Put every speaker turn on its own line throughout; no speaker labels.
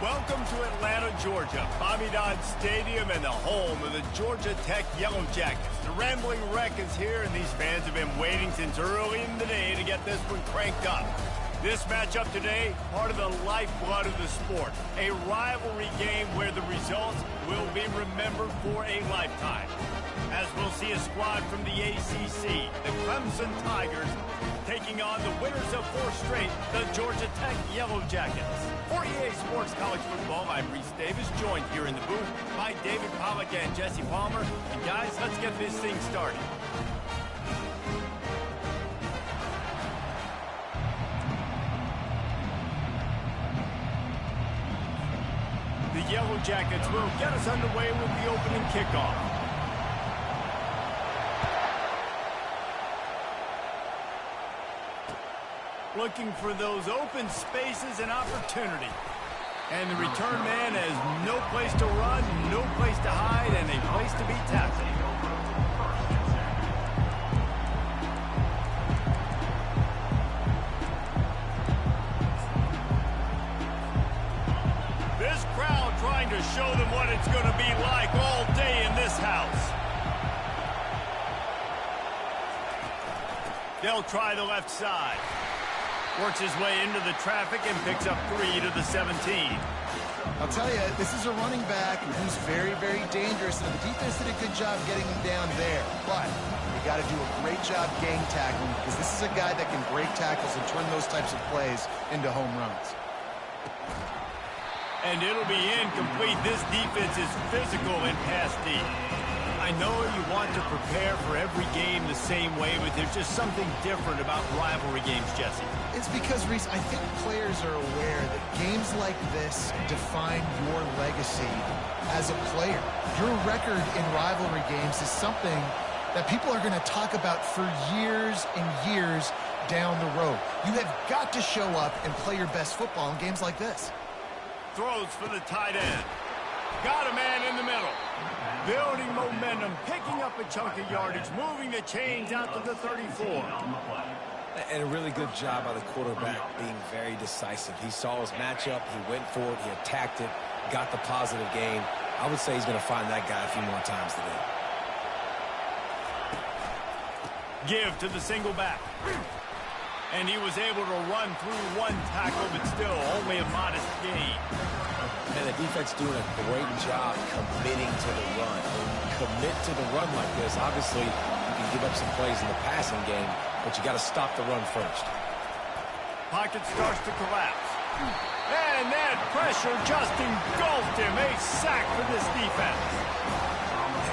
Welcome to Atlanta, Georgia, Bobby Dodd Stadium and the home of the Georgia Tech Yellow Jackets. The Rambling Wreck is here, and these fans have been waiting since early in the day to get this one cranked up. This matchup today, part of the lifeblood of the sport. A rivalry game where the results will be remembered for a lifetime. As we'll see a squad from the ACC, the Clemson Tigers, taking on the winners of 4 straight, the Georgia Tech Yellow Jackets. For EA Sports College Football, I'm Reese Davis, joined here in the booth by David Pollack and Jesse Palmer. And guys, let's get this thing started. The Yellow Jackets will get us underway with the opening kickoff. Looking for those open spaces and opportunity. And the return man has no place to run, no place to hide, and a place to be tackled. This crowd trying to show them what it's going to be like all day in this house. They'll try the left side. Works his way into the traffic and picks up 3 to the 17.
I'll tell you, this is a running back who's very, very dangerous, and the defense did a good job getting him down there. But you got to do a great job gang tackling, because this is a guy that can break tackles and turn those types of plays into home runs.
And it'll be incomplete. This defense is physical and pass deep. I know you want to prepare for every game the same way, but there's just something different about rivalry games, Jesse.
It's because, Reese, I think players are aware that games like this define your legacy as a player. Your record in rivalry games is something that people are going to talk about for years and years down the road. You have got to show up and play your best football in games like this.
Throws for the tight end. Got a man in the middle. Building momentum, picking up a chunk of yardage, moving the chains out to the 34.
And a really good job by the quarterback being very decisive. He saw his matchup, he went for it, he attacked it, got the positive gain. I would say he's going to find that guy a few more times today.
Give to the single back. And he was able to run through 1 tackle, but still only a modest gain.
And the defense doing a great job committing to the run. When you commit to the run like this, obviously you can give up some plays in the passing game, but you got to stop the run first.
Pocket starts to collapse. And that pressure just engulfed him. A sack for this defense.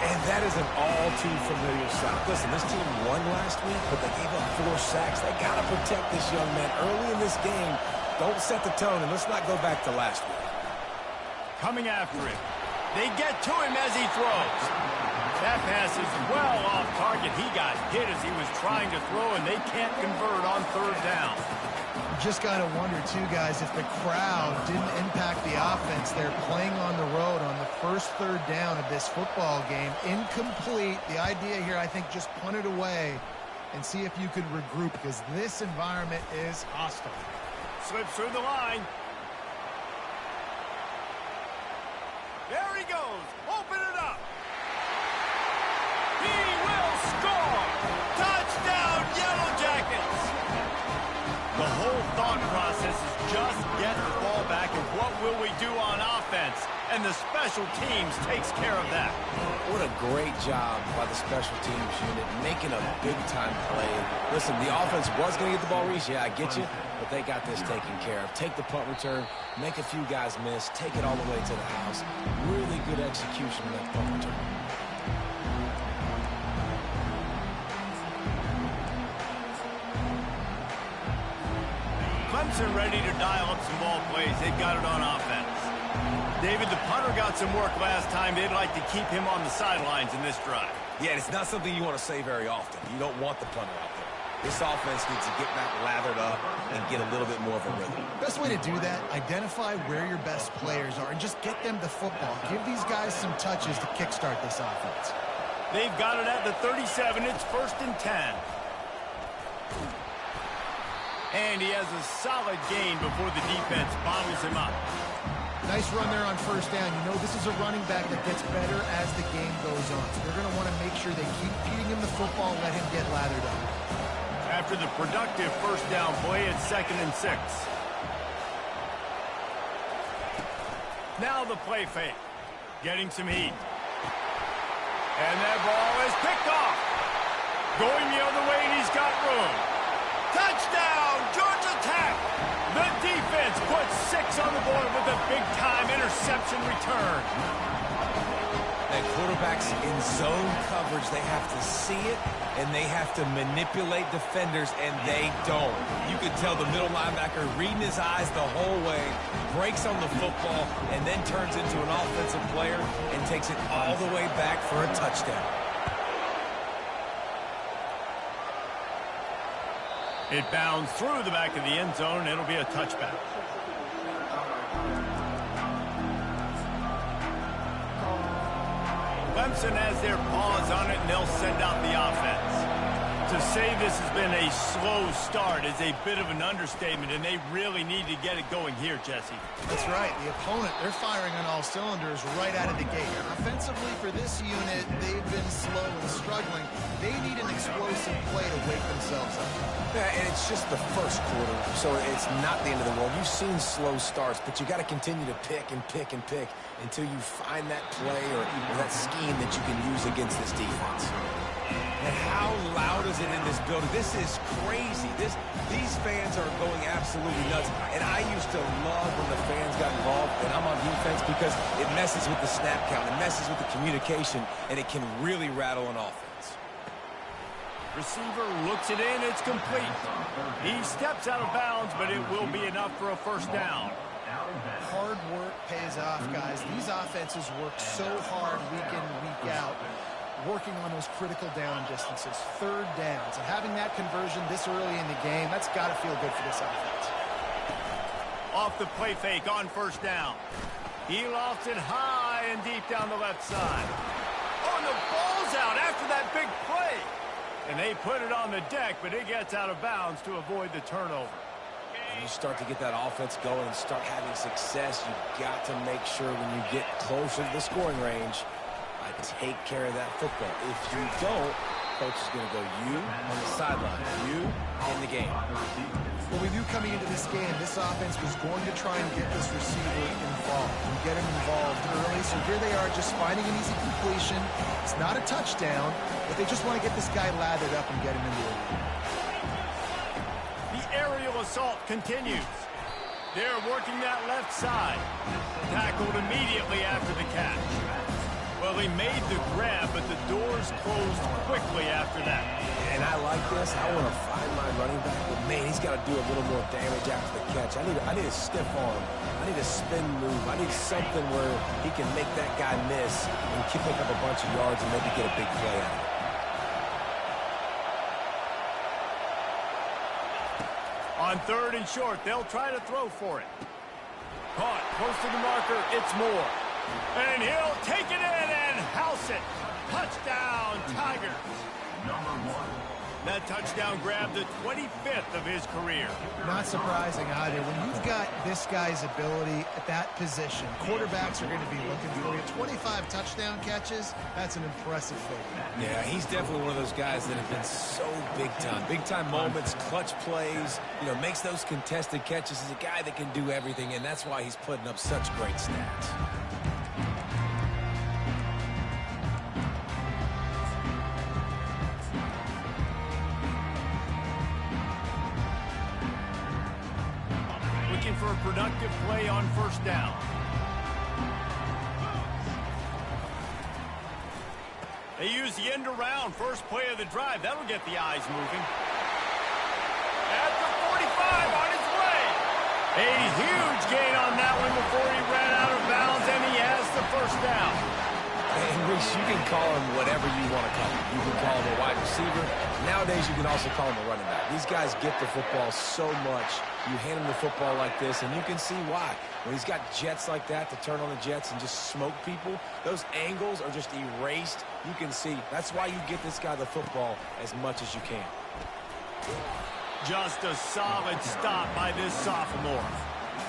And that is an all-too-familiar sight. Listen, this team won last week, but they gave up 4 sacks. They got to protect this young man early in this game. Don't set the tone, and let's not go back to last week.
Coming after him. They get to him as he throws. That pass is well off target. He got hit as he was trying to throw, and they can't convert on 3rd down.
You just got to wonder, too, guys, if the crowd didn't impact the offense. They're playing on the road on the first 3rd down of this football game. Incomplete. The idea here, I think, just punt it away and see if you could regroup, because this environment is hostile.
Slips through the line. There he goes. Open it up. He will score. Touchdown, Yellow Jackets. The whole thought process is just get the ball back, and what will we do on offense? And the special teams takes care of that.
What a great job by the special teams unit, making a big-time play. Listen, the offense was going to get the ball, Reese. Yeah, I get you. But they got this taken care of. Take the punt return, make a few guys miss, take it all the way to the house. Really good execution of that punt return.
Clemson ready to dial up some ball plays. They've got it on offense. David, the punter got some work last time. They'd like to keep him on the sidelines in this drive.
Yeah, it's not something you want to say very often. You don't want the punter out there. This offense needs to get back lathered up and get a little bit more of a rhythm.
Best way to do that, identify where your best players are and just get them the football. Give these guys some touches to kickstart this offense.
They've got it at the 37. It's 1st and 10. And he has a solid gain before the defense bottles him up.
Nice run there on first down. You know this is a running back that gets better as the game goes on. So they're going to want to make sure they keep feeding him the football, let him get lathered up.
After the productive first down play, it's 2nd and 6. Now the play fake. Getting some heat. And that ball is picked off. Going the other way, and he's got room. Touchdown, Georgia Tech! The defense puts 6 on the board with a big-time interception return.
And quarterbacks in zone coverage, they have to see it, and they have to manipulate defenders, and they don't. You can tell the middle linebacker reading his eyes the whole way, breaks on the football, and then turns into an offensive player and takes it all the way back for a touchdown.
It bounds through the back of the end zone. It'll be a touchback. Clemson has their paws on it, and they'll send out the offense. To say this has been a slow start is a bit of an understatement, and they really need to get it going here, Jesse.
That's right. The opponent, they're firing on all cylinders right out of the gate. Offensively, for this unit, they've been slow and struggling. They need an explosive play to wake themselves up.
Yeah, and it's just the first quarter, so it's not the end of the world. You've seen slow starts, but you got to continue to pick and pick and pick until you find that play or that scheme that you can use against this defense. And how loud is it in this building? This is crazy. These fans are going absolutely nuts. And I used to love when the fans got involved, and I'm on defense, because it messes with the snap count. It messes with the communication, and it can really rattle an offense.
Receiver looks it in. It's complete. He steps out of bounds, but it will be enough for a first down.
Hard work pays off, guys. These offenses work so hard week in, week out, working on those critical down distances, third downs, and having that conversion this early in the game, that's got to feel good for this offense.
Off the play fake on first down. He lofts it high and deep down the left side. Oh, and the ball's out after that big play. And they put it on the deck, but it gets out of bounds to avoid the turnover.
When you start to get that offense going and start having success, you've got to make sure when you get closer to the scoring range, take care of that football. If you don't, coach is going to go you on the sideline, you in the game.
Well, we knew coming into this game, this offense was going to try and get this receiver involved and get him involved early. So here they are just finding an easy completion. It's not a touchdown, but they just want to get this guy lathered up and get him into it.
The aerial assault continues. They're working that left side. Tackled immediately after the catch. Well, he made the grab, but the doors closed quickly after that.
And I like this. I want to find my running back, but man, he's got to do a little more damage after the catch. I need a stiff arm. I need a spin move. I need something where he can make that guy miss and pick up a bunch of yards and maybe get a big play out of it.
On third and short, they'll try to throw for it. Caught close to the marker. It's Moore. And he'll take it in and house it. Touchdown, Tigers. That touchdown grabbed the 25th of his career.
Not surprising either. When you've got this guy's ability at that position, quarterbacks are going to be looking for you. 25 touchdown catches, that's an impressive figure.
Yeah, he's definitely one of those guys that have been so big time. Big time moments, clutch plays, makes those contested catches. He's a guy that can do everything, and that's why he's putting up such great stats.
For a productive play on first down. They use the end around first play of the drive. That'll get the eyes moving. At the 45 on his way. A huge gain on that one before he ran out of bounds, and he has the first down.
And Reese, you can call him whatever you want to call him. You can call him a wide receiver. Nowadays, you can also call him a running back. These guys get the football so much. You hand him the football like this, and you can see why. When he's got jets like that to turn on the jets and just smoke people, those angles are just erased. You can see. That's why you get this guy the football as much as you can.
Just a solid stop by this sophomore.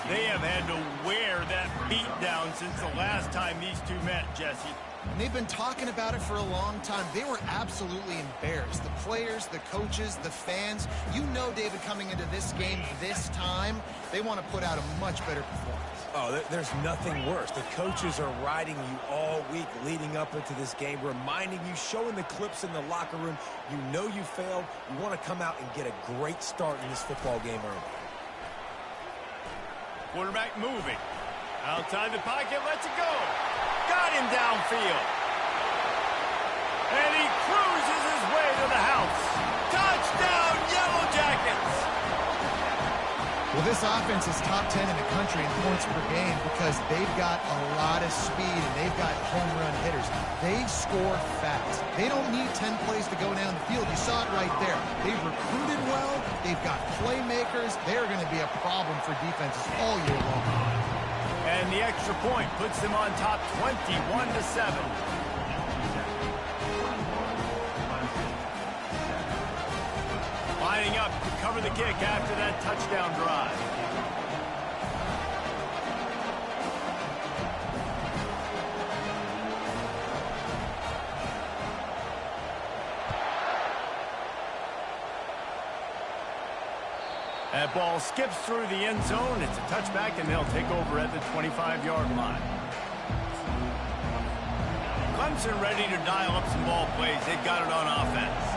They have had to wear that beat down since the last time these two met, Jesse.
And they've been talking about it for a long time. They were absolutely embarrassed. The players, the coaches, the fans. You know, David, coming into this game this time, they want to put out a much better performance.
Oh, there's nothing worse. The coaches are riding you all week leading up into this game, reminding you, showing the clips in the locker room. You know you failed. You want to come out and get a great start in this football game early.
Quarterback moving. Outside the pocket, lets it go. Got him downfield. And he cruises his way to the house. Touchdown, Yellow Jackets!
Well, this offense is top 10 in the country in points per game because they've got a lot of speed and they've got home run hitters. They score fast. They don't need 10 plays to go down the field. You saw it right there. They've recruited well. They've got playmakers. They're going to be a problem for defenses all year long.
And the extra point puts them on top 21-7. Lining up to cover the kick after that touchdown drive. That ball skips through the end zone. It's a touchback, and they'll take over at the 25-yard line. Clemson ready to dial up some ball plays. They've got it on offense.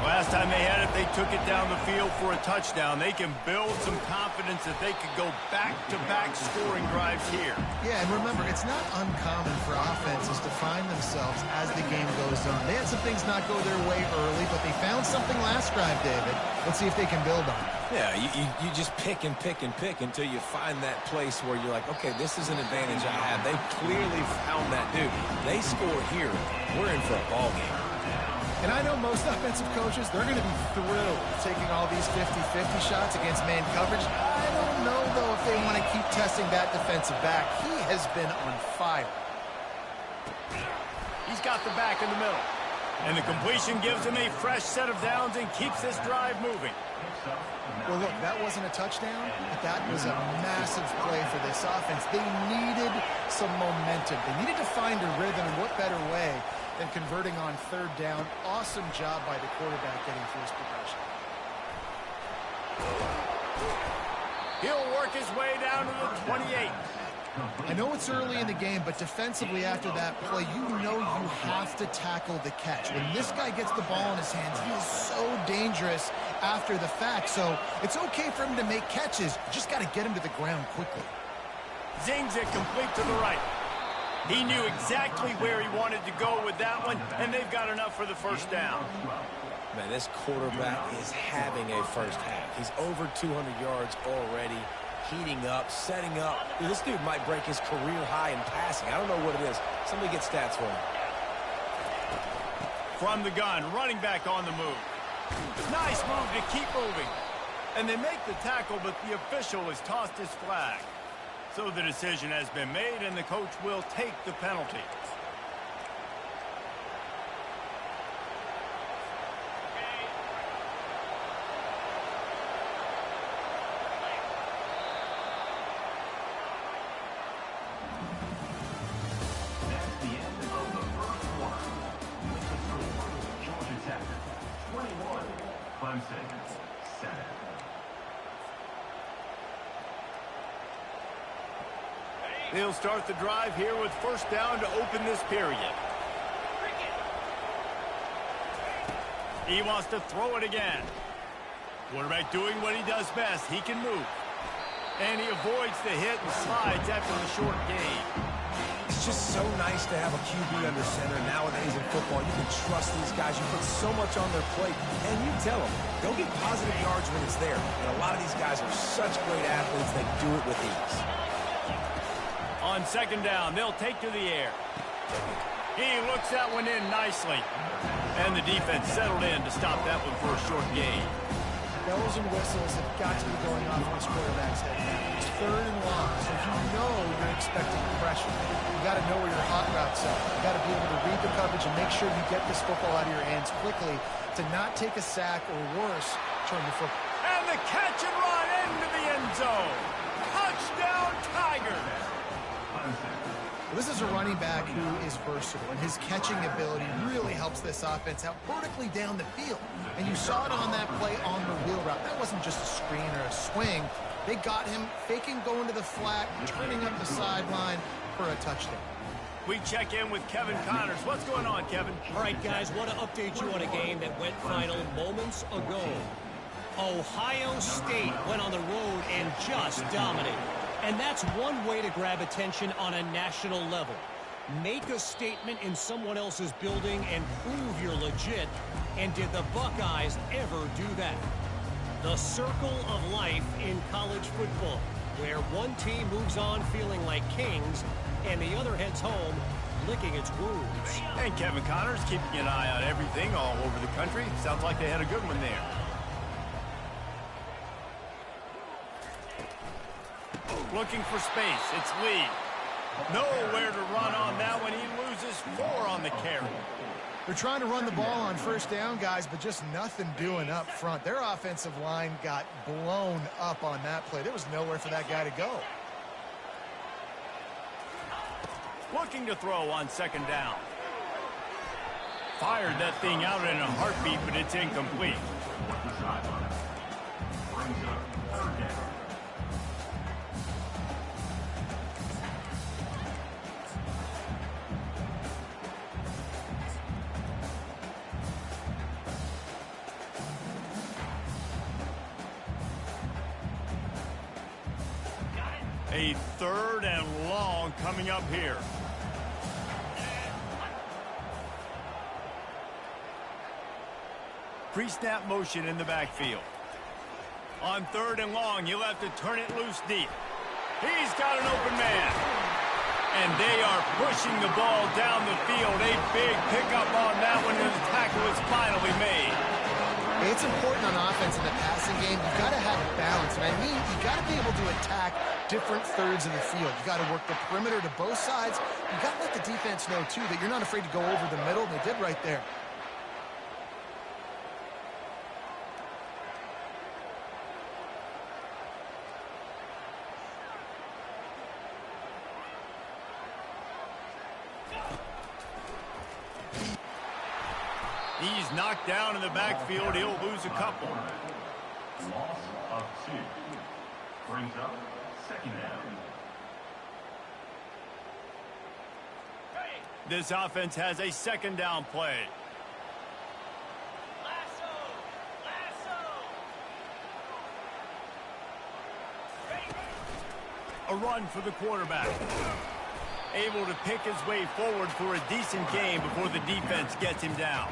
Last time they had it, they took it down the field for a touchdown. They can build some confidence that they could go back-to-back scoring drives here.
Yeah, and remember, it's not uncommon for offenses to find themselves as the game goes on. They had some things not go their way early, but they found something last drive, David. Let's see if they can build on it.
Yeah, you just pick and pick and pick until you find that place where you're like, okay, this is an advantage I have. They clearly found that dude. They score here. We're in for a ball game.
And I know most offensive coaches, they're going to be thrilled taking all these 50-50 shots against man coverage. I don't know, though, if they want to keep testing that defensive back. He has been on fire.
He's got the back in the middle. And the completion gives him a fresh set of downs and keeps this drive moving.
Well, look, that wasn't a touchdown, but that was a massive play for this offense. They needed some momentum. They needed to find a rhythm, and what better way than converting on third down. Awesome job by the quarterback getting through his progression.
He'll work his way down to the 28.
I know it's early in the game, but defensively after that play, you know you have to tackle the catch. When this guy gets the ball in his hands, he is so dangerous after the fact. So it's okay for him to make catches. You just got to get him to the ground quickly.
Zings it complete to the right. He knew exactly where he wanted to go with that one, and they've got enough for the first down.
Man, this quarterback is having a first half. He's over 200 yards already, heating up, setting up. Dude, this dude might break his career high in passing. I don't know what it is. Somebody get stats for him.
From the gun, running back on the move. Nice move to keep moving. And they make the tackle, but the official has tossed his flag. So the decision has been made, and the coach will take the penalty.
That's the end of the first quarter. With the score, Georgia Tech 21, Clemson 7.
They'll start the drive here with first down to open this period. He wants to throw it again. Quarterback doing what he does best. He can move. And he avoids the hit and slides after the short gain.
It's just so nice to have a QB under center. Nowadays in football, you can trust these guys. You put so much on their plate, and you tell them, go get positive yards when it's there. And a lot of these guys are such great athletes, they do it with ease.
On second down, they'll take to the air. He looks that one in nicely. And the defense settled in to stop that one for a short gain.
Bells and whistles have got to be going off on this quarterback's head now. It's third and long, so you know you're expecting pressure. You got to know where your hot routes are. You got to be able to read the coverage and make sure you get this football out of your hands quickly to not take a sack or worse, turn the football.
And the catch and run into the end zone.
This is a running back who is versatile, and his catching ability really helps this offense out vertically down the field. And you saw it on that play on the wheel route. That wasn't just a screen or a swing. They got him faking going to the flat, turning up the sideline for a touchdown.
We check in with Kevin Connors. What's going on, Kevin?
All right, guys, want to update you on a game that went final moments ago. Ohio State went on the road and just dominated. And that's one way to grab attention on a national level. Make a statement in someone else's building and prove you're legit. And did the Buckeyes ever do that? The circle of life in college football, where one team moves on feeling like kings and the other heads home licking its wounds.
And Kevin Connors keeping an eye on everything all over the country. Sounds like they had a good one there. Looking for space. It's Lee. Nowhere to run on that one. He loses 4 on the carry.
They're trying to run the ball on first down, guys, but just nothing doing up front. Their offensive line got blown up on that play. There was nowhere for that guy to go.
Looking to throw on second down. Fired that thing out in a heartbeat, but it's incomplete.
Brings up 3rd down.
A 3rd and long coming up here. Pre-snap motion in the backfield. On 3rd and long, you'll have to turn it loose deep. He's got an open man. And they are pushing the ball down the field. A big pickup on that one, and the tackle is finally made.
It's important on offense in the passing game. You've got to have balance. And I mean, you've got to be able to attack different thirds of the field. You've got to work the perimeter to both sides. You've got to let the defense know, too, that you're not afraid to go over the middle. And they did right there.
He's knocked down in the backfield. He'll lose a couple.
Loss of 2. Brings up 2nd down.
This offense has a 2nd down play. A run for the quarterback. Able to pick his way forward for a decent game before the defense gets him down.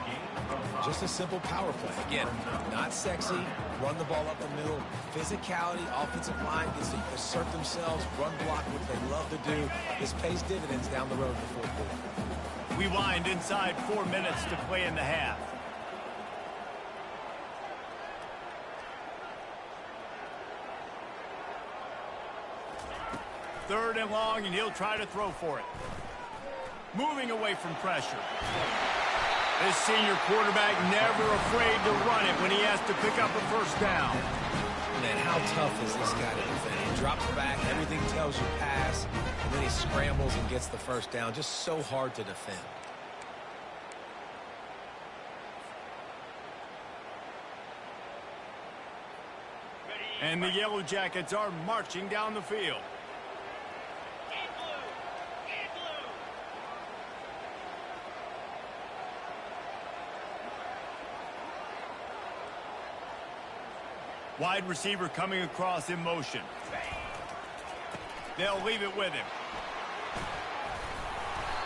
Just a simple power play. Again, not sexy. Run the ball up the middle. Physicality, offensive line gets to assert themselves, run block, which they love to do. This pays dividends down the road in the 4th quarter.
We wind inside 4 minutes to play in the half. Third and long, and he'll try to throw for it. Moving away from pressure. This senior quarterback never afraid to run it when he has to pick up a first down.
Man, how tough is this guy to defend? He drops back, everything tells you pass, and then he scrambles and gets the first down. Just so hard to defend.
And the Yellow Jackets are marching down the field. Wide receiver coming across in motion. They'll leave it with him.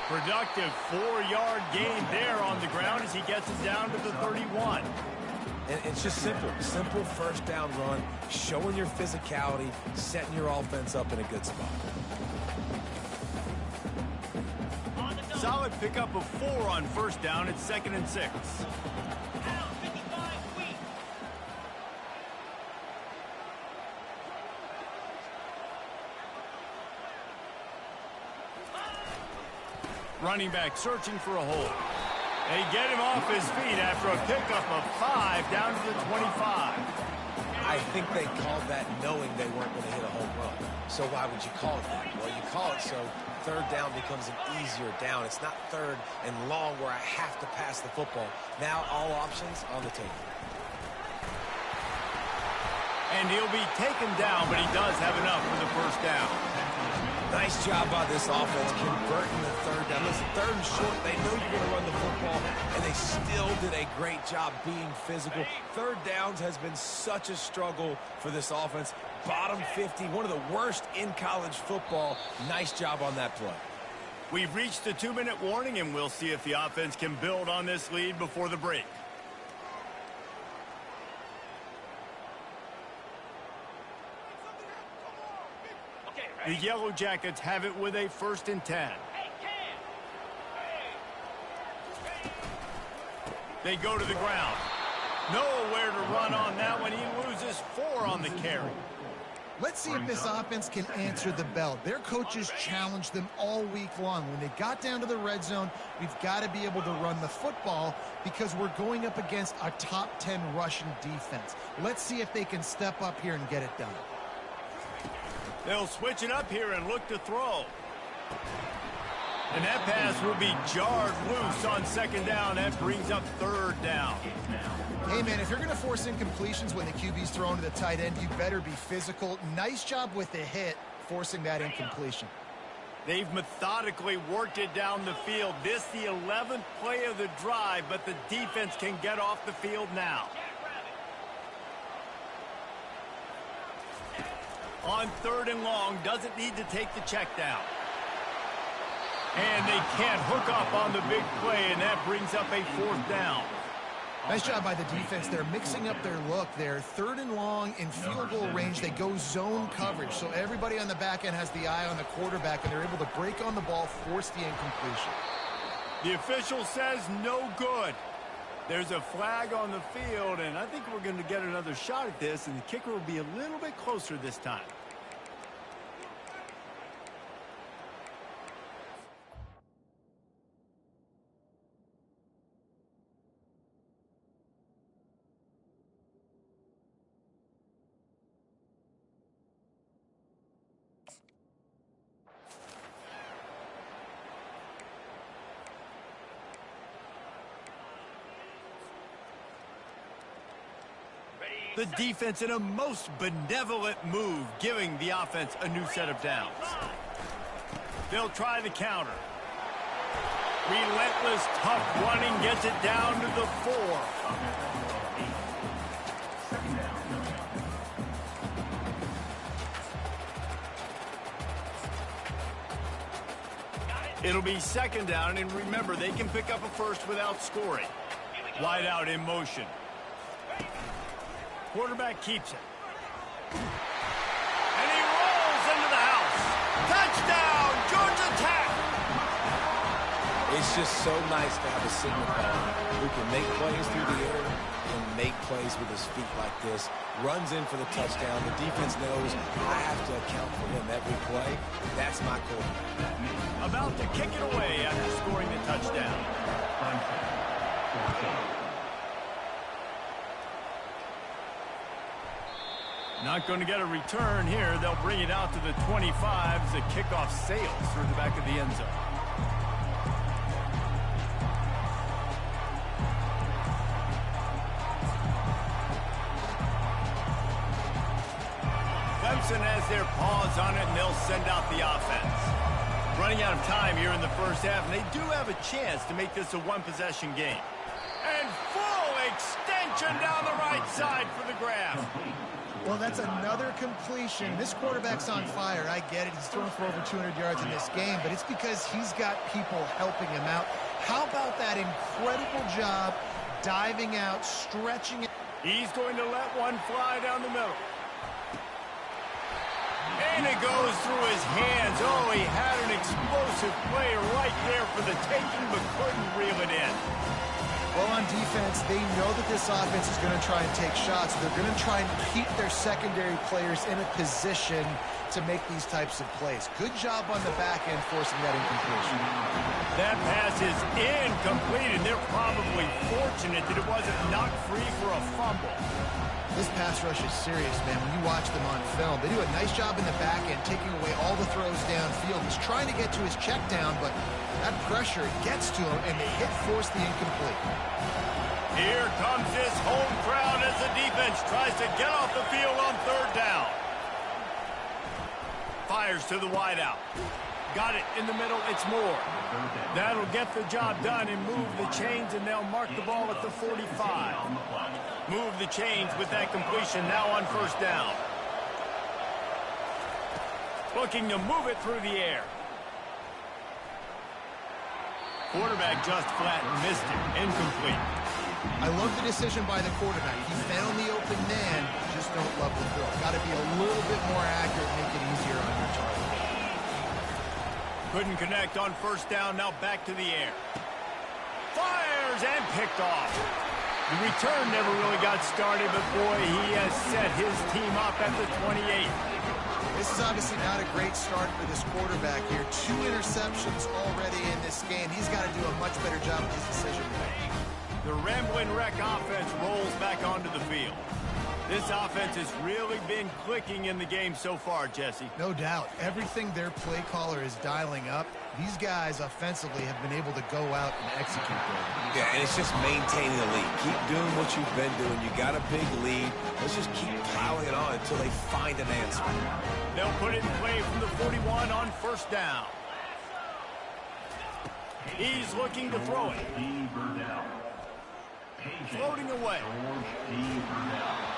Productive 4-yard gain there on the ground as he gets it down to the 31.
And it's just simple. Simple first down run, showing your physicality, setting your offense up in a good spot.
Solid pickup of 4 on first down. It's 2nd and 6. Running back searching for a hole. They get him off his feet after a pickup of 5 down to the 25.
I think they called that knowing they weren't going to hit a home run. So why would you call it that? Well, you call it so third down becomes an easier down. It's not third and long where I have to pass the football. Now all options on the table.
And he'll be taken down, but he does have enough for the first down.
Nice job by this offense converting the third down. Listen, third and short, they know you're going to run the football, and they still did a great job being physical. Third downs has been such a struggle for this offense. Bottom 50, one of the worst in college football. Nice job on that play.
We've reached the 2-minute warning, and we'll see if the offense can build on this lead before the break. The Yellow Jackets have it with a 1st and 10. They go to the ground. Nowhere to run on that one. He loses 4 on the carry.
Let's see if this offense can answer the bell. Their coaches challenged them all week long. When they got down to the red zone, we've got to be able to run the football because we're going up against a top 10 Russian defense. Let's see if they can step up here and get it done.
They'll switch it up here and look to throw. And that pass will be jarred loose on 2nd down. That brings up 3rd down.
Hey, man, if you're going to force incompletions when the QB's thrown to the tight end, you better be physical. Nice job with the hit, forcing that incompletion.
They've methodically worked it down the field. This the 11th play of the drive, but the defense can get off the field now. On 3rd and long, doesn't need to take the check down. And they can't hook up on the big play, and that brings up a 4th down.
Nice job by the defense. They're mixing up their look there. 3rd and long in field goal range. They go zone coverage. So everybody on the back end has the eye on the quarterback, and they're able to break on the ball, force the incompletion.
The official says no good. There's a flag on the field, and I think we're going to get another shot at this, and the kicker will be a little bit closer this time. The defense in a most benevolent move, giving the offense a new set of downs. They'll try the counter. Relentless, tough running gets it down to the 4. It'll be 2nd down, and remember, they can pick up a first without scoring. Wide out in motion. Quarterback keeps it. And he rolls into the house. Touchdown, Georgia Tech!
It's just so nice to have a signal caller who can make plays through the air and make plays with his feet like this. Runs in for the touchdown. The defense knows I have to account for him every play. That's my quarterback.
About to kick it away after scoring the touchdown. Not going to get a return here. They'll bring it out to the 25 as the kickoff sails through the back of the end zone. Clemson has their paws on it, and they'll send out the offense. Running out of time here in the first half, and they do have a chance to make this a one-possession game. And full extension down the right side for the grab.
Well, that's another completion. This quarterback's on fire. I get it. He's thrown for over 200 yards in this game, but it's because he's got people helping him out. How about that incredible job diving out, stretching it?
He's going to let one fly down the middle. And it goes through his hands. Oh, he had an explosive play right there for the taking, but couldn't reel it in.
Well, on defense, they know that this offense is going to try and take shots. They're going to try and keep their secondary players in a position to make these types of plays. Good job on the back end forcing that incompletion.
That pass is incomplete, and they're probably fortunate fortunate that it wasn't knocked free for a fumble.
This pass rush is serious, man. When you watch them on film, they do a nice job in the back end, taking away all the throws downfield. He's trying to get to his check down, but that pressure gets to him, and the hit forced the incomplete.
Here comes this home crowd as the defense tries to get off the field on third down. Fires to the wideout. Got it in the middle. It's Moore. That'll get the job done and move the chains, and they'll mark the ball at the 45. Move the chains with that completion now on first down. Looking to move it through the air. Quarterback just flat missed it. Incomplete.
I love the decision by the quarterback. He found the open man. Just don't love the throw. Got to be a little bit more accurate, make it easier on your target.
Couldn't connect on first down. Now back to the air. Fires and picked off. The return never really got started, but boy, he has set his team up at the 28.
This is obviously not a great start for this quarterback here. 2 interceptions already in this game. He's got to do a much better job with his decision making.
The Rambling Wreck offense rolls back onto the field. This offense has really been clicking in the game so far, Jesse.
No doubt. Everything their play caller is dialing up, these guys offensively have been able to go out and execute there.
Yeah, and it's just maintaining the lead. Keep doing what you've been doing. You got a big lead. Let's just keep plowing it on until they find an answer.
They'll put it in play from the 41 on first down. He's looking to throw it. Floating away.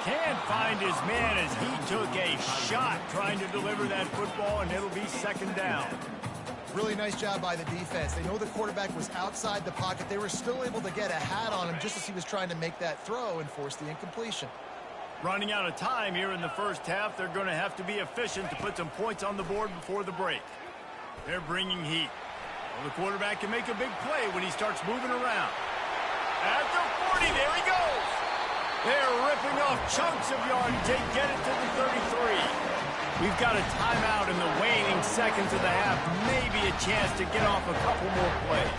Can't find his man as he took a shot trying to deliver that football, and it'll be second down.
Really nice job by the defense. They know the quarterback was outside the pocket. They were still able to get a hat on him just as he was trying to make that throw and force the incompletion.
Running out of time here in the first half. They're going to have to be efficient to put some points on the board before the break. They're bringing heat. Well, the quarterback can make a big play when he starts moving around. At the 40, there he goes. They're ripping off chunks of yardage. They get it to the 33. We've got a timeout in the waning seconds of the half. Maybe a chance to get off a couple more plays.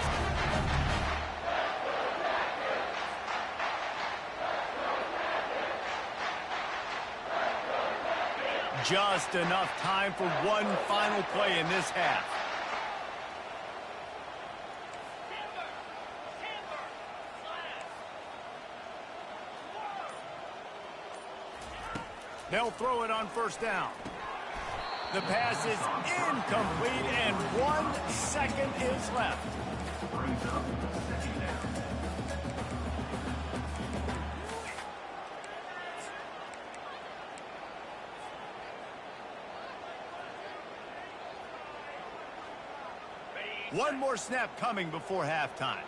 Just enough time for one final play in this half. They'll throw it on first down. The pass is incomplete, and 1 second is left.
Brings up second down.
One more snap coming before halftime.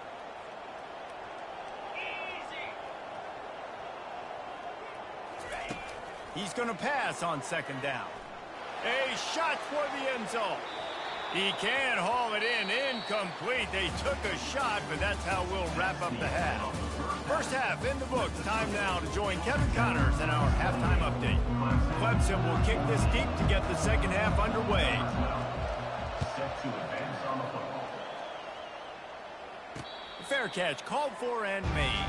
He's going to pass on second down. A shot for the end zone. He can haul it in. Incomplete. They took a shot, but that's how we'll wrap up the half. First half in the books. Time now to join Kevin Connors in our halftime update. Clemson will kick this deep to get the second half underway.
Set to advance on the football.
Fair catch called for and made.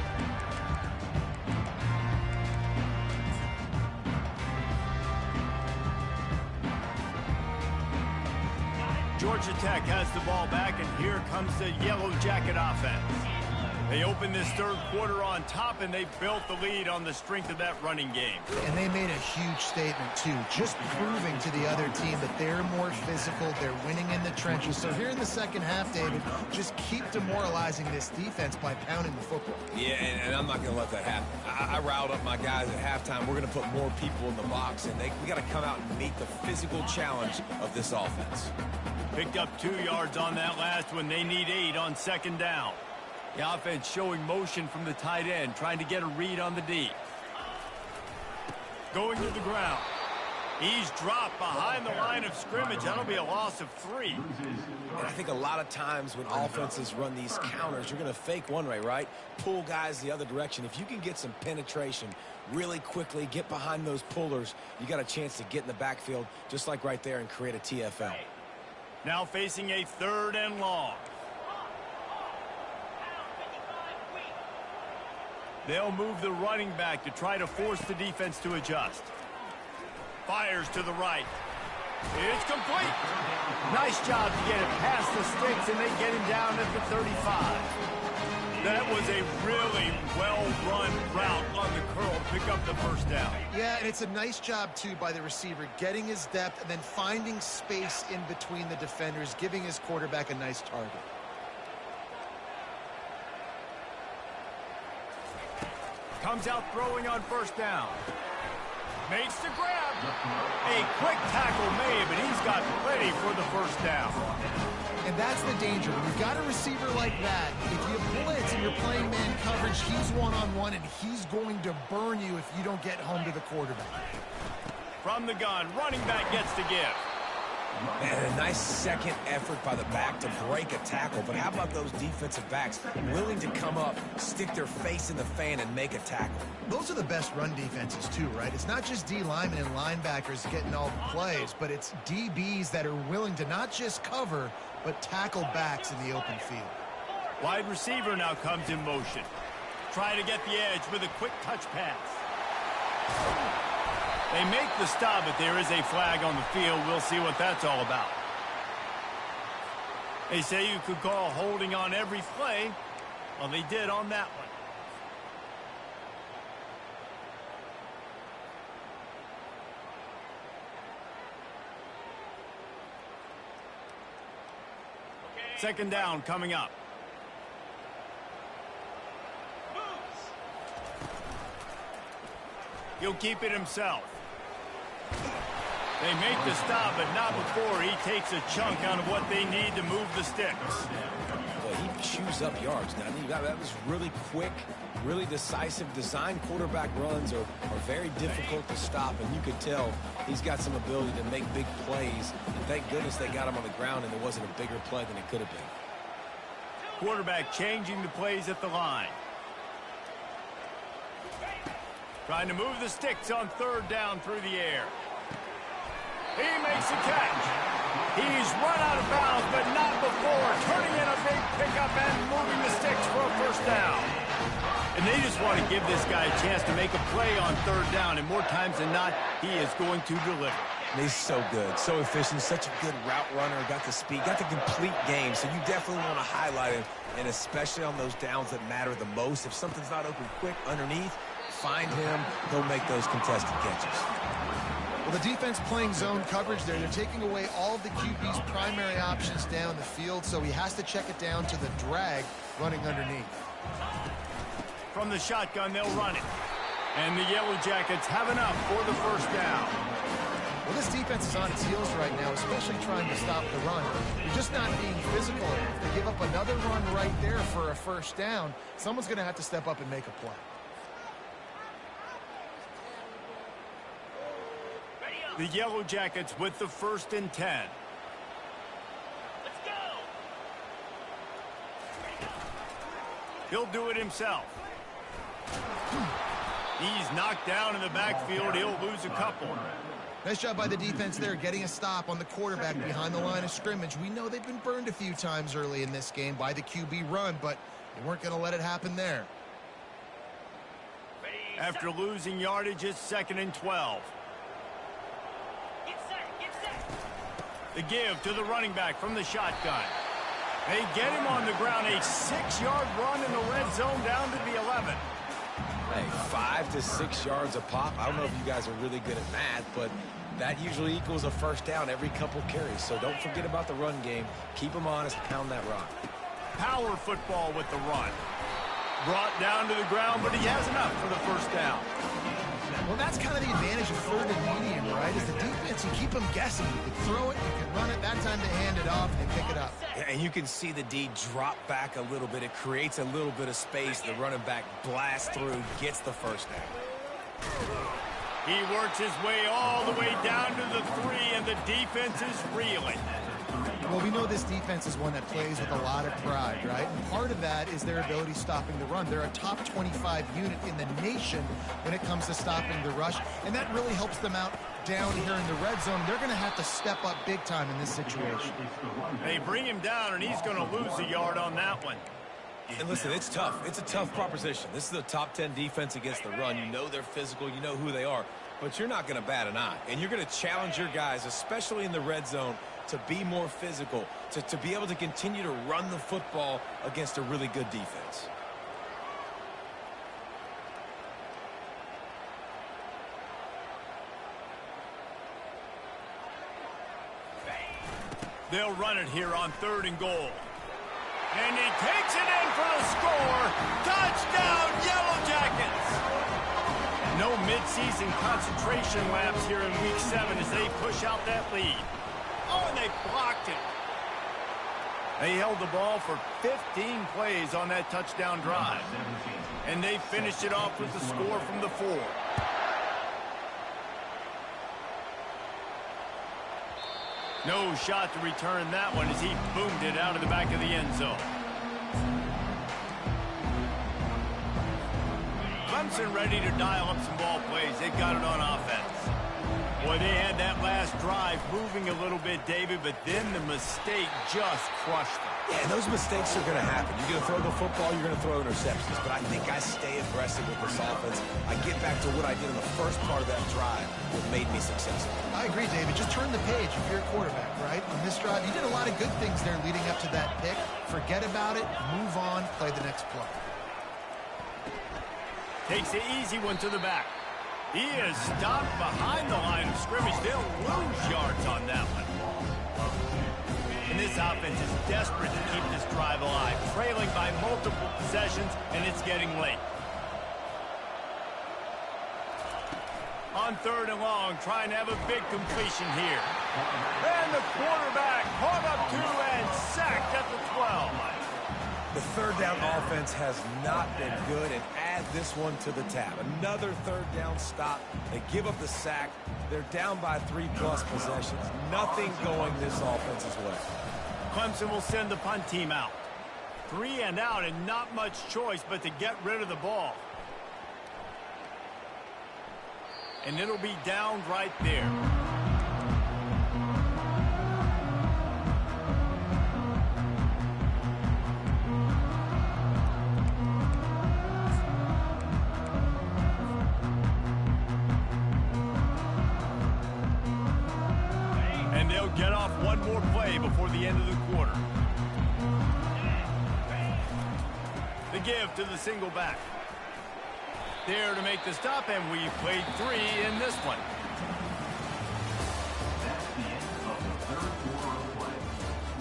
Georgia Tech has the ball back, and here comes the Yellow Jacket offense. They opened this third quarter on top, and they built the lead on the strength of that running game.
And they made a huge statement, too, just proving to the other team that they're more physical, they're winning in the trenches. So here in the second half, David, just keep demoralizing this defense by pounding the football.
Yeah, and I'm not going to let that happen. I riled up my guys at halftime. We're going to put more people in the box, and we got to come out and meet the physical challenge of this offense.
Picked up 2 yards on that last one. They need 8 on second down. The offense showing motion from the tight end, trying to get a read on the D. Going to the ground. He's dropped behind the line of scrimmage. That'll be a loss of 3.
And I think a lot of times when offenses run these counters, you're going to fake one way, right? Pull guys the other direction. If you can get some penetration really quickly, get behind those pullers, you got a chance to get in the backfield just like right there and create a TFL.
Now facing a 3rd and long. They'll move the running back to try to force the defense to adjust. Fires to the right. It's complete. Nice job to get it past the sticks, and they get him down at the 35. That was a really well-run route on the curl. Pick up the first down.
Yeah, and it's a nice job, too, by the receiver, getting his depth and then finding space in between the defenders, giving his quarterback a nice target.
Comes out throwing on first down. Makes the grab. A quick tackle made, but he's got plenty for the first down.
And that's the danger. When you've got a receiver like that, if you blitz and you're playing man coverage, he's one-on-one, and he's going to burn you if you don't get home to the quarterback.
From the gun, running back gets to give.
And a nice second effort by the back to break a tackle. But how about those defensive backs willing to come up, stick their face in the fan, and make a tackle?
Those are the best run defenses, too, right? It's not just D linemen and linebackers getting all the plays, but it's DBs that are willing to not just cover, but tackle backs in the open field.
Wide receiver now comes in motion. Try to get the edge with a quick touch pass. They make the stop, but there is a flag on the field. We'll see what that's all about. They say you could call holding on every play. Well, they did on that one. Second down coming up. He'll keep it himself. They make the stop, but not before he takes a chunk out of what they need to move the sticks.
Well, he chews up yards. Now, that was really quick, really decisive. Design quarterback runs are very difficult to stop, and you could tell he's got some ability to make big plays. And thank goodness they got him on the ground, and there wasn't a bigger play than it could have been.
Quarterback changing the plays at the line. Trying to move the sticks on third down through the air. He makes a catch. He's run out of bounds, but not before turning in a big pickup and moving the sticks for a first down. And they just want to give this guy a chance to make a play on third down, and more times than not, he is going to deliver.
He's so good, so efficient, such a good route runner, got the speed, got the complete game, so you definitely want to highlight him, and especially on those downs that matter the most. If something's not open quick underneath, find him, he'll make those contested catches.
Well, the defense playing zone coverage there. They're taking away all of the QB's primary options down the field, so he has to check it down to the drag running underneath.
From the shotgun, they'll run it. And the Yellow Jackets have enough for the first down.
Well, this defense is on its heels right now, especially trying to stop the run. They're just not being physical. If they give up another run right there for a first down, someone's going to have to step up and make a play.
The Yellow Jackets with the 1st and 10.
Let's go.
He'll do it himself. He's knocked down in the backfield. He'll lose a couple.
Nice job by the defense there, getting a stop on the quarterback behind the line of scrimmage. We know they've been burned a few times early in this game by the QB run, but they weren't going to let it happen there.
After losing yardage, it's 2nd and 12. The give to the running back from the shotgun. They get him on the ground. A 6-yard run in the red zone down to the 11.
Hey, 5 to 6 yards a pop. I don't know if you guys are really good at math, but that usually equals a first down every couple carries. So don't forget about the run game. Keep them honest, pound that rock.
Power football with the run. Brought down to the ground, but he has enough for the first down.
Well, that's kind of the advantage of 3rd and medium, right? Is the defense, you keep them guessing. You can throw it, you can run it. That time they hand it off and pick it up.
And you can see the D drop back a little bit. It creates a little bit of space. The running back blasts through, gets the first down.
He works his way all the way down to the 3, and the defense is reeling.
Well, we know this defense is one that plays with a lot of pride, right? And part of that is their ability stopping the run. They're a top 25 unit in the nation when it comes to stopping the rush, and that really helps them out down here in the red zone. They're going to have to step up big time in this situation.
They bring him down, and he's going to lose a yard on that one.
And listen, it's tough. It's a tough proposition. This is a top 10 defense against the run. You know they're physical. You know who they are. But you're not going to bat an eye. And you're going to challenge your guys, especially in the red zone, to be more physical, to be able to continue to run the football against a really good defense.
They'll run it here on 3rd and goal. And he takes it in for the score. Touchdown, Yellow Jackets! No midseason concentration laps here in Week 7 as they push out that lead. Oh, and they blocked it. They held the ball for 15 plays on that touchdown drive. And they finished it off with the score from the 4. No shot to return that one as he boomed it out of the back of the end zone. Clemson ready to dial up some ball plays. They've got it on offense. Boy, they had that last drive moving a little bit, David, but then the mistake just crushed them.
Yeah, and those mistakes are going to happen. You're going to throw the football, you're going to throw interceptions. But I think I stay aggressive with this offense. I get back to what I did in the first part of that drive that made me successful.
I agree, David. Just turn the page if you're a quarterback, right? On this drive, you did a lot of good things there leading up to that pick. Forget about it, move on, play the next play.
Takes the easy one to the back. He is stopped behind the line of scrimmage. They'll lose yards on that one. And this offense is desperate to keep this drive alive, trailing by multiple possessions, and it's getting late. On 3rd and long, trying to have a big completion here. And the quarterback caught up to and sacked at the 12.
The 3rd down offense has not been good, and add this one to the tab. Another 3rd down stop. They give up the sack. They're down by 3+ possessions. Nothing going this offense's way.
Clemson will send the punt team out. 3 and out and not much choice but to get rid of the ball. And it'll be down right there. And they'll get off one more play before the end of the quarter. The give to the single back. There to make the stop, and we played 3 in this one.
That's the end of the 3rd quarter of play.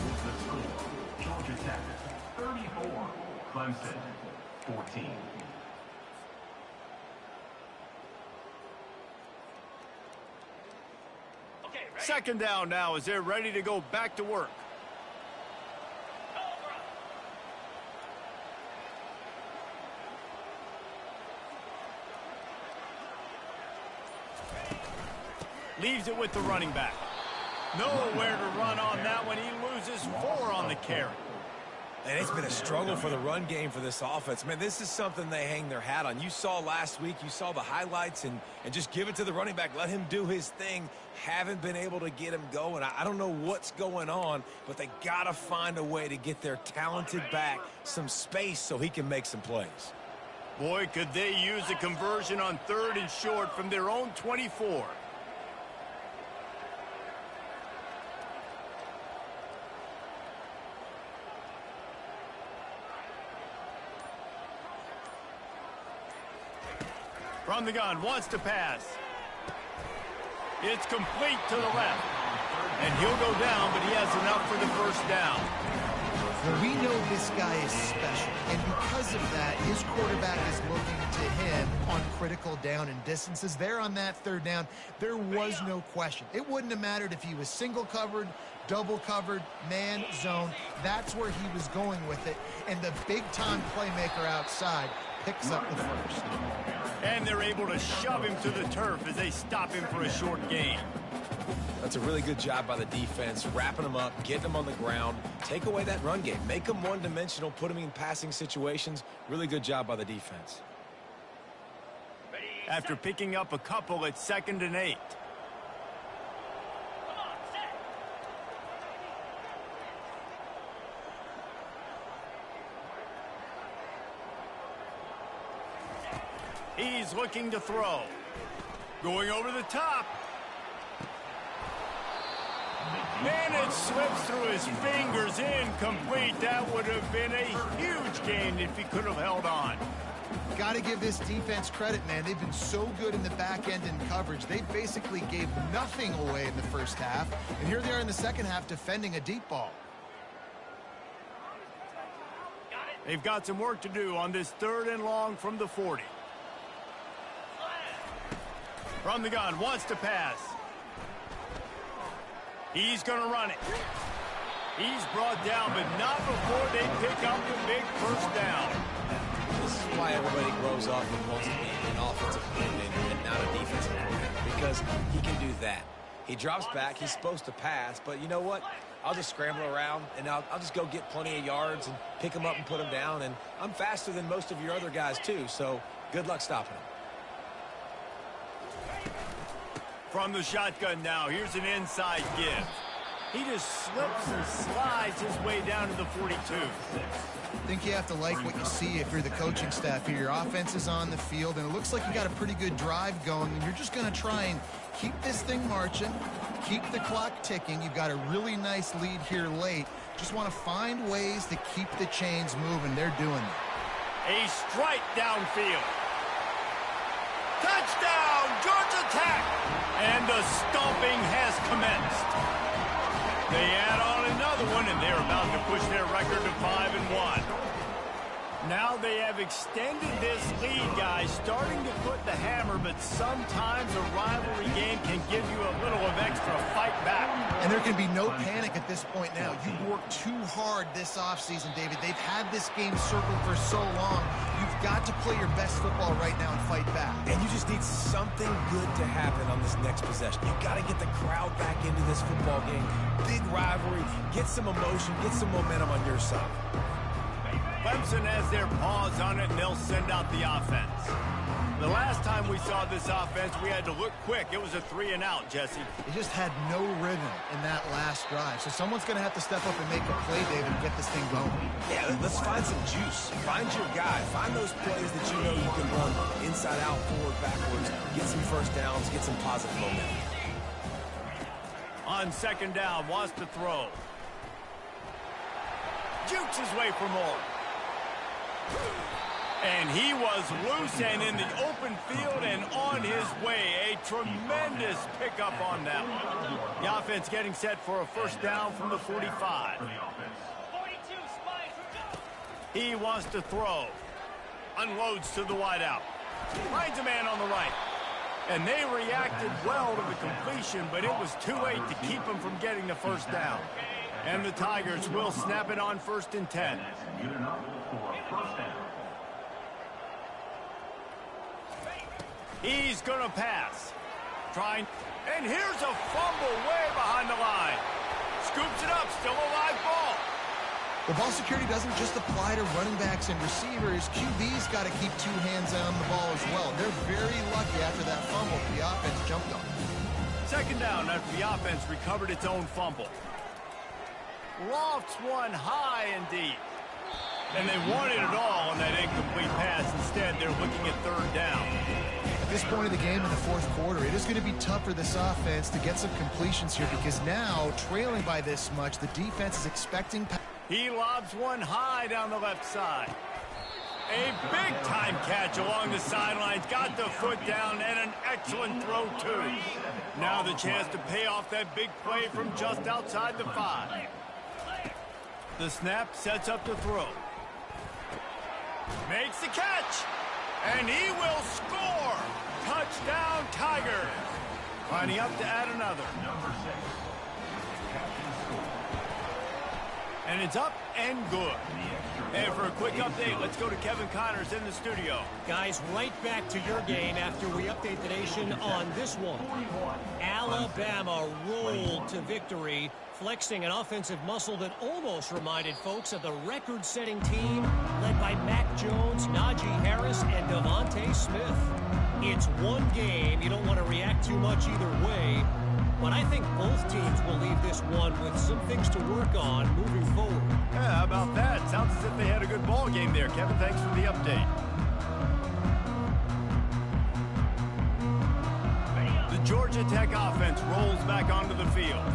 With the score, Georgia Tech 34, Clemson 14.
Second down now as they're ready to go back to work. Leaves it with the running back. Nowhere to run on that one. He loses 4 on the carry.
And it's been a struggle for the run game for this offense. Man, this is something they hang their hat on. You saw last week, you saw the highlights, and just give it to the running back. Let him do his thing. Haven't been able to get him going. I don't know what's going on, but they got to find a way to get their talented back some space so he can make some plays.
Boy, could they use a conversion on 3rd and short from their own 24. From the gun, wants to pass. It's complete to the left. And he'll go down, but he has enough for the first down.
Well, we know this guy is special, and because of that, his quarterback is looking to him on critical down and distances. There on that 3rd down, there was no question. It wouldn't have mattered if he was single covered, double covered, man, zone. That's where he was going with it, and the big-time playmaker outside picks up the first.
And they're able to shove him to the turf as they stop him for a short gain.
That's a really good job by the defense, wrapping them up, getting them on the ground, take away that run game, make them one-dimensional, put them in passing situations. Really good job by the defense.
After picking up a couple at 2nd and 8. He's looking to throw. Going over the top. And it slips through his fingers, incomplete. That would have been a huge gain if he could have held on.
Got to give this defense credit, man. They've been so good in the back end in coverage. They basically gave nothing away in the first half. And here they are in the second half defending a deep ball.
They've got some work to do on this 3rd and long from the 40. From the gun, wants to pass. He's going to run it. He's brought down, but not before they pick up the big first down.
This is why everybody grows up and wants to be an offensive coordinator and not a defensive coordinator, because he can do that. He drops back. He's supposed to pass, but you know what? I'll just scramble around, and I'll just go get plenty of yards and pick them up and put them down, and I'm faster than most of your other guys, too, so good luck stopping him.
From the shotgun now, here's an inside give. He just slips and slides his way down to the 42.
I think you have to like what you see if you're the coaching staff here. Your offense is on the field, and it looks like you got a pretty good drive going, and you're just going to try and keep this thing marching, keep the clock ticking. You've got a really nice lead here late. Just want to find ways to keep the chains moving. They're doing it.
A strike downfield. Touchdown, Georgia Tech! And the stomping has commenced. They add on another one, and they're about to push their record to 5-1. Now they have extended this lead, guys, starting to put the hammer, but sometimes a rivalry game can give you a little of extra fight back.
And there can be no panic at this point now. You've worked too hard this offseason, David. They've had this game circled for so long. You've got to play your best football right now and fight back.
And you just need something good to happen on this next possession. You've got to get the crowd back into this football game. Big rivalry. Get some emotion. Get some momentum on your side.
Clemson has their paws on it, and they'll send out the offense. The last time we saw this offense, we had to look quick. It was a 3-and-out, Jesse.
It just had no rhythm in that last drive. So someone's going to have to step up and make a play, David, and get this thing going.
Yeah, let's find some juice. Find your guy. Find those plays that you know you can run inside out, forward, backwards. Get some first downs. Get some positive momentum.
On 2nd down, wants to throw. Jukes his way for more. And he was loose and in the open field and on his way. A tremendous pickup on that one. The offense getting set for a first down from the 45. He wants to throw. Unloads to the wideout. Finds a man on the right. And they reacted well to the completion, but it was too late to keep him from getting the first down. And the Tigers will snap it on 1st and 10. He's going to pass. Trying. And here's a fumble way behind the line. Scoops it up. Still a live ball.
Well, ball security doesn't just apply to running backs and receivers. QB's got to keep 2 hands on the ball as well. They're very lucky after that fumble the offense jumped on.
2nd down after the offense recovered its own fumble. Lofts one high and deep. And they wanted it all on that incomplete pass. Instead, they're looking at 3rd down.
At this point of the game in the 4th quarter, it is going to be tough for this offense to get some completions here because now, trailing by this much, the defense is expecting...
He lobs one high down the left side. A big-time catch along the sidelines. Got the foot down and an excellent throw, too. Now the chance to pay off that big play from just outside the 5. The snap sets up the throw. Makes the catch. And he will score. Touchdown, Tigers. Lining up to add another. And it's up and good. And for a quick update, let's go to Kevin Connors in the studio.
Guys, right back to your game after we update the nation on this one. Alabama rolled to victory, flexing an offensive muscle that almost reminded folks of the record-setting team led by Mac Jones, Najee Harris, and Devontae Smith. It's one game. You don't want to react too much either way. But I think both teams will leave this one with some things to work on moving forward.
Yeah, how about that? Sounds as if they had a good ball game there. Kevin, thanks for the update. Georgia Tech offense rolls back onto the field.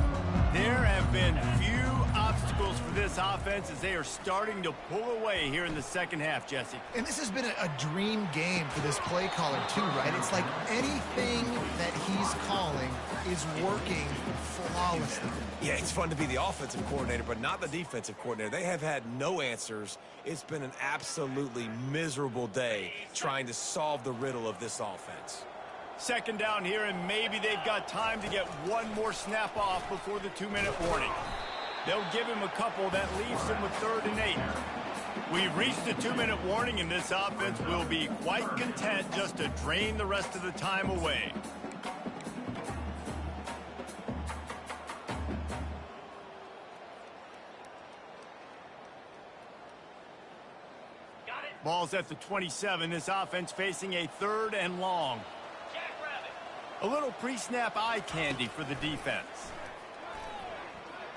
There have been few obstacles for this offense as they are starting to pull away here in the second half, Jesse.
And this has been a dream game for this play caller too, right? It's like anything that he's calling is working flawlessly.
Yeah, it's fun to be the offensive coordinator, but not the defensive coordinator. They have had no answers. It's been an absolutely miserable day trying to solve the riddle of this offense.
Second down here, and maybe they've got time to get one more snap off before the 2-minute warning. They'll give him a couple. That leaves him with 3rd and 8. We've reached the 2-minute warning, and this offense will be quite content just to drain the rest of the time away. Ball's at the 27. This offense facing a 3rd and long. A little pre-snap eye candy for the defense.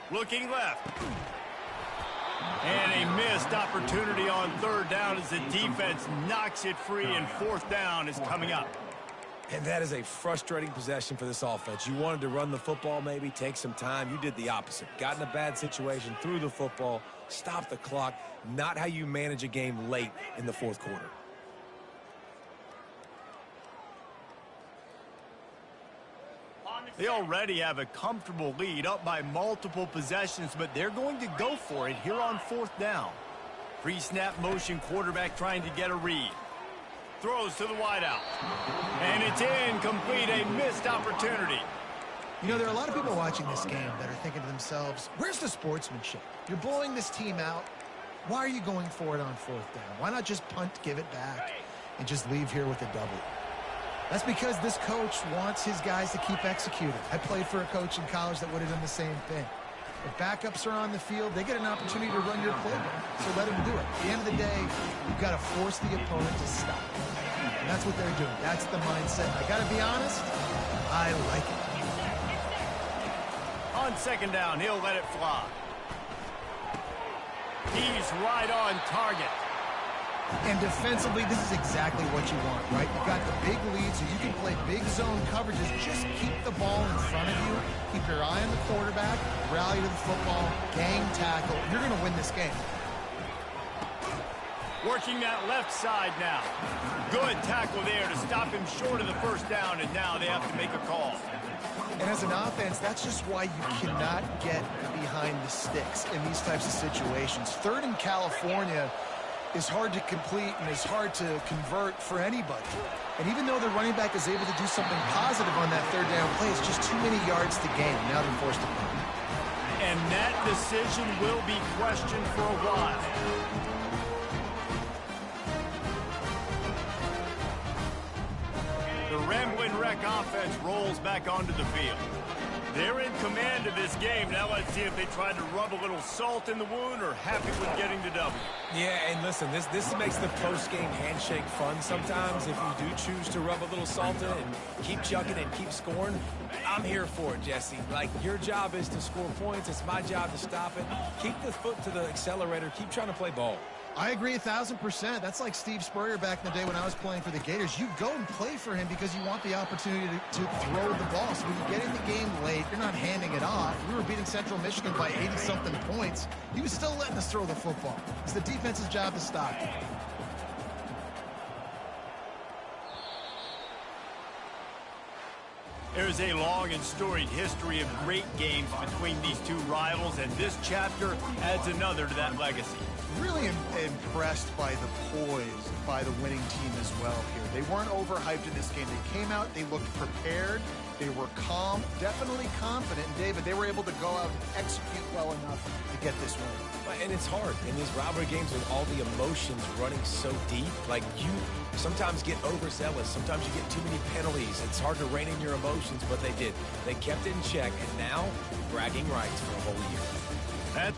Looking left. And a missed opportunity on 3rd down as the defense knocks it free, and 4th down is coming up.
And that is a frustrating possession for this offense. You wanted to run the football, maybe take some time. You did the opposite. Got in a bad situation, threw the football, stopped the clock. Not how you manage a game late in the 4th quarter.
They already have a comfortable lead, up by multiple possessions, but they're going to go for it here on 4th down. Pre-snap motion, quarterback trying to get a read. Throws to the wideout. And it's incomplete, a missed opportunity.
You know, there are a lot of people watching this game that are thinking to themselves, where's the sportsmanship? You're blowing this team out. Why are you going for it on 4th down? Why not just punt, give it back, and just leave here with a W? That's because this coach wants his guys to keep executing. I played for a coach in college that would have done the same thing. If backups are on the field, they get an opportunity to run your playbook, so let them do it. At the end of the day, you've got to force the opponent to stop. And that's what they're doing. That's the mindset. I got to be honest, I like it.
On 2nd down, he'll let it fly. He's right on target.
And defensively, this is exactly what you want, right? You've got the big lead, so you can play big zone coverages. Just keep the ball in front of you. Keep your eye on the quarterback. Rally to the football. Gang tackle. You're going to win this game.
Working that left side now. Good tackle there to stop him short of the 1st down, and now they have to make a call.
And as an offense, that's just why you cannot get behind the sticks in these types of situations. 3rd in California is hard to complete and is hard to convert for anybody. And even though the running back is able to do something positive on that 3rd down play, it's just too many yards to gain. Now they're forced to punt.
And that decision will be questioned for a while. The Rambling Wreck offense rolls back onto the field. They're in command of this game. Now let's see if they try to rub a little salt in the wound or happy with getting the W.
Yeah, and listen, this makes the post-game handshake fun sometimes. If you do choose to rub a little salt in and keep chugging and keep scoring, I'm here for it, Jesse. Like, your job is to score points. It's my job to stop it. Keep the foot to the accelerator. Keep trying to play ball.
I agree 1,000%. That's like Steve Spurrier back in the day when I was playing for the Gators. You go and play for him because you want the opportunity to throw the ball. So when you get in the game late, you're not handing it off. We were beating Central Michigan by 80-something points. He was still letting us throw the football. It's the defense's job to stop it.
There's a long and storied history of great games between these two rivals, and this chapter adds another to that legacy.
Really impressed by the poise by the winning team as well here. They weren't overhyped in this game. They came out, they looked prepared, they were calm, definitely confident. And David, they were able to go out and execute well enough to get this win.
And it's hard in these rivalry games with all the emotions running so deep. Like, you sometimes get overzealous. Sometimes you get too many penalties. It's hard to rein in your emotions, but they did. They kept it in check, and now bragging rights for a whole year.